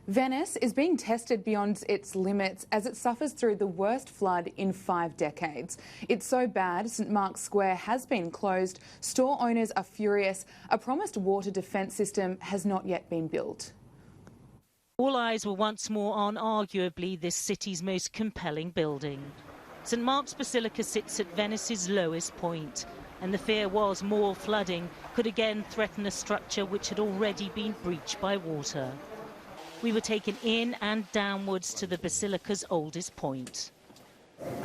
Venice is being tested beyond its limits as it suffers through the worst flood in 5 decades. It's so bad, St Mark's Square has been closed. Store owners are furious. A promised water defence system has not yet been built. All eyes were once more on arguably this city's most compelling building. St Mark's Basilica sits at Venice's lowest point, and the fear was more flooding could again threaten a structure which had already been breached by water. We were taken in and downwards to the Basilica's oldest point.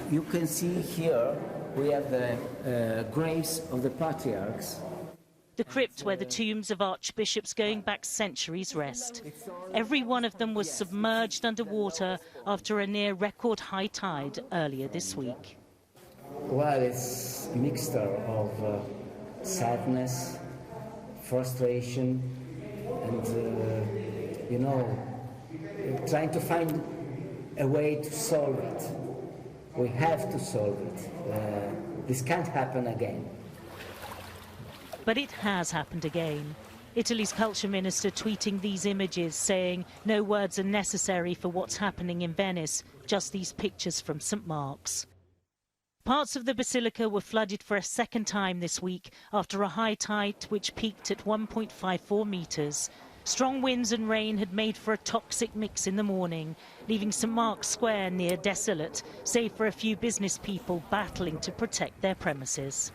You can see here we have the graves of the patriarchs. The crypt where the tombs of archbishops going back centuries rest. Every one of them was submerged underwater after a near record high tide earlier this week. Well, it's a mixture of sadness, frustration, and, trying to find a way to solve it. We have to solve it. This can't happen again. But it has happened again. Italy's culture minister tweeting these images saying no words are necessary for what's happening in Venice, just these pictures from St Mark's. Parts of the Basilica were flooded for a second time this week after a high tide which peaked at 1.54 metres. Strong winds and rain had made for a toxic mix in the morning, leaving St Mark's Square near desolate, save for a few business people battling to protect their premises.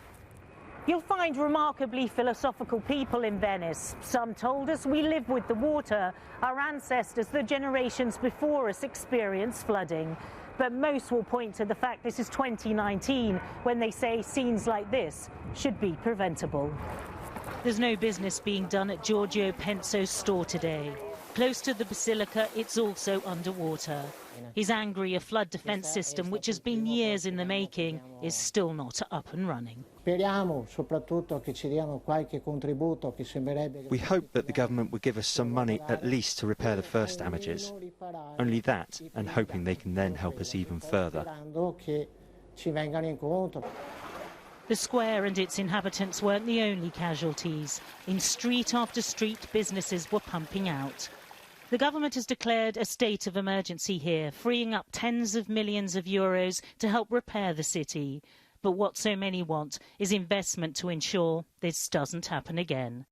You'll find remarkably philosophical people in Venice. Some told us we live with the water. Our ancestors, the generations before us, experienced flooding. But most will point to the fact this is 2019 when they say scenes like this should be preventable. There's no business being done at Giorgio Penso's store today. Close to the Basilica, it's also underwater. He's angry a flood defence system, which has been years in the making, is still not up and running. We hope that the government would give us some money at least to repair the first damages. Only that, and hoping they can then help us even further. The square and its inhabitants weren't the only casualties. In street after street, businesses were pumping out. The government has declared a state of emergency here, freeing up tens of millions of euros to help repair the city. But what so many want is investment to ensure this doesn't happen again.